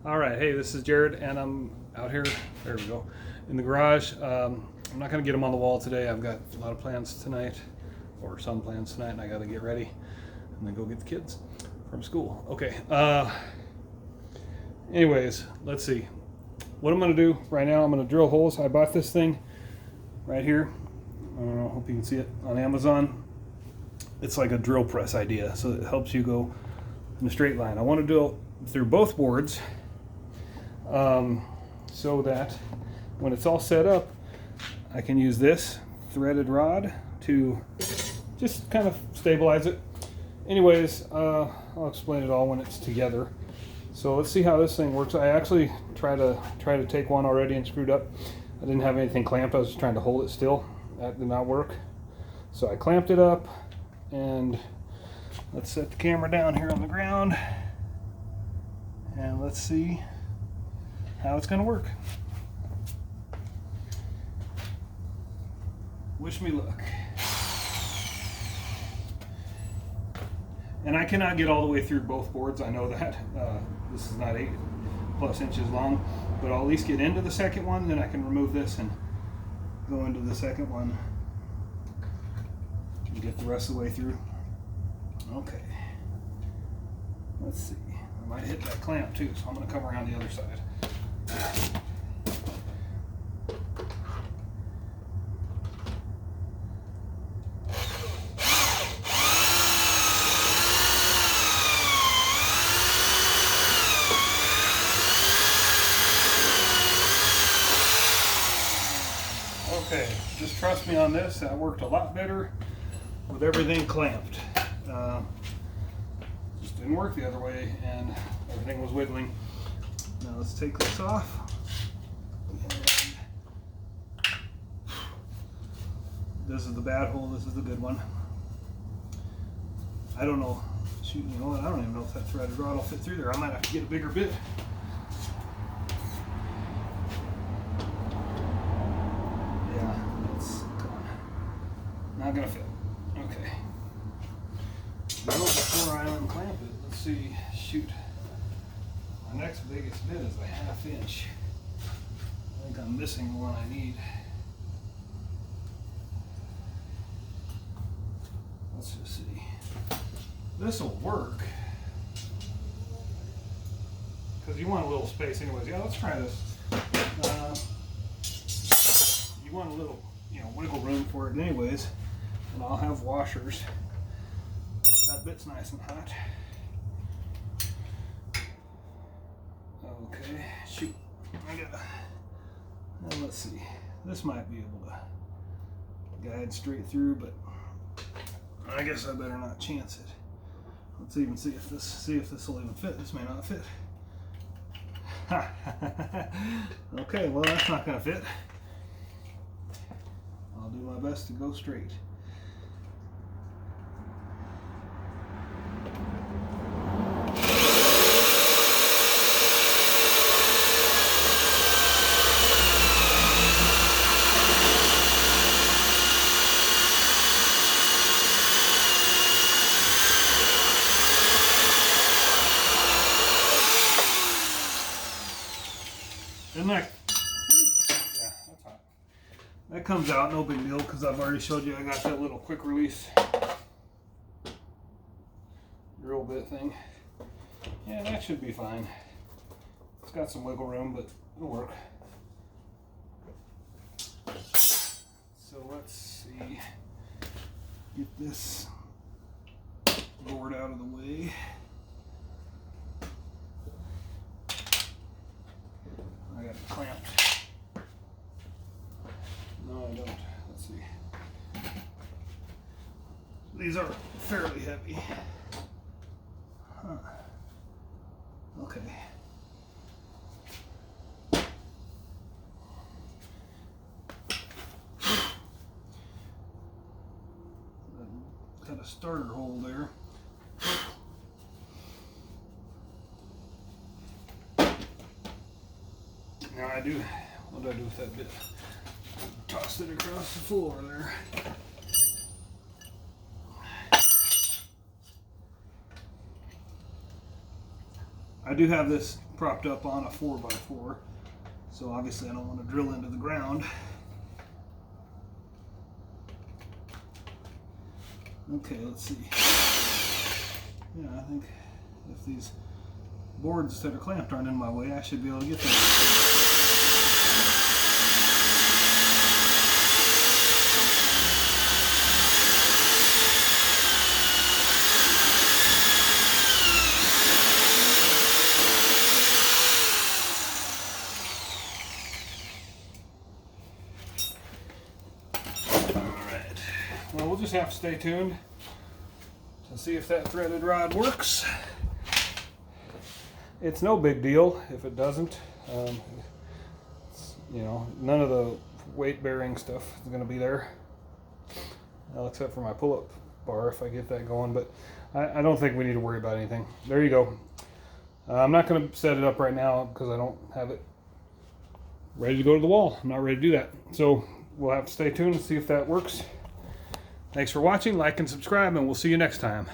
All right, hey, this is Jared, and I'm out here, there we go, in the garage. I'm not going to get them on the wall today. I've got a lot of plans tonight, or some plans tonight, and I got to get ready and then go get the kids from school. Okay, anyways, let's see. What I'm going to do right now, I'm going to drill holes. I bought this thing right here. I don't know, hope you can see it on Amazon. It's like a drill press idea, so it helps you go in a straight line. I want to do it through both boards. So that when it's all set up, I can use this threaded rod to just kind of stabilize it. Anyways, I'll explain it all when it's together. So let's see how this thing works. I actually tried to take one already and screwed up. I didn't have anything clamped. I was just trying to hold it still. That did not work. So I clamped it up, and let's set the camera down here on the ground, and let's see how it's going to work. Wish me luck. And I cannot get all the way through both boards. I know that this is not 8+ inches long, but I'll at least get into the second one, then I can remove this and go into the second one and get the rest of the way through. Okay, let's see. I might hit that clamp too, so I'm going to come around the other side. Okay, just trust me on this. That worked a lot better with everything clamped. Just didn't work the other way, and everything was wiggling. Now let's take this off. This is the bad hole. This is the good one. I don't know. Shoot, you know what? I don't even know if that threaded rod will fit through there. I might have to get a bigger bit. Not gonna fit. Okay. Now before I unclamp it, let's see. Shoot. My next biggest bit is a 1/2 inch. I think I'm missing the one I need. Let's just see. This will work. Because you want a little space anyways. Yeah, let's try this. You want a little, wiggle room for it anyways. And I'll have washers. That bit's nice and hot. Okay, shoot. Now let's see. This might be able to guide straight through, but I guess I better not chance it. Let's even see if this will even fit. This may not fit. Okay, well that's not gonna fit. I'll do my best to go straight. Isn't that? Yeah, that's hot. That comes out, no big deal, because I've already showed you I got that little quick release drill bit thing. Yeah, that should be fine. It's got some wiggle room, but it'll work. So let's see. Get this board out of the way. I got it clamped. No, I don't. Let's see. These are fairly heavy. Huh. Okay. Got a starter hole there. Now I do, what do I do with that bit? Tossed it across the floor there. I do have this propped up on a 4x4. So obviously I don't want to drill into the ground. Okay, let's see. Yeah, I think if these boards that are clamped aren't in my way, I should be able to get them. Alright, well, we'll just have to stay tuned to see if that threaded rod works. It's no big deal if it doesn't. You know, none of the weight bearing stuff is going to be there. Well, except for my pull-up bar if I get that going, but I don't think we need to worry about anything. There you go. I'm not going to set it up right now because I don't have it ready to go to the wall. I'm not ready to do that. So we'll have to stay tuned and see if that works. Thanks for watching, like and subscribe, and we'll see you next time.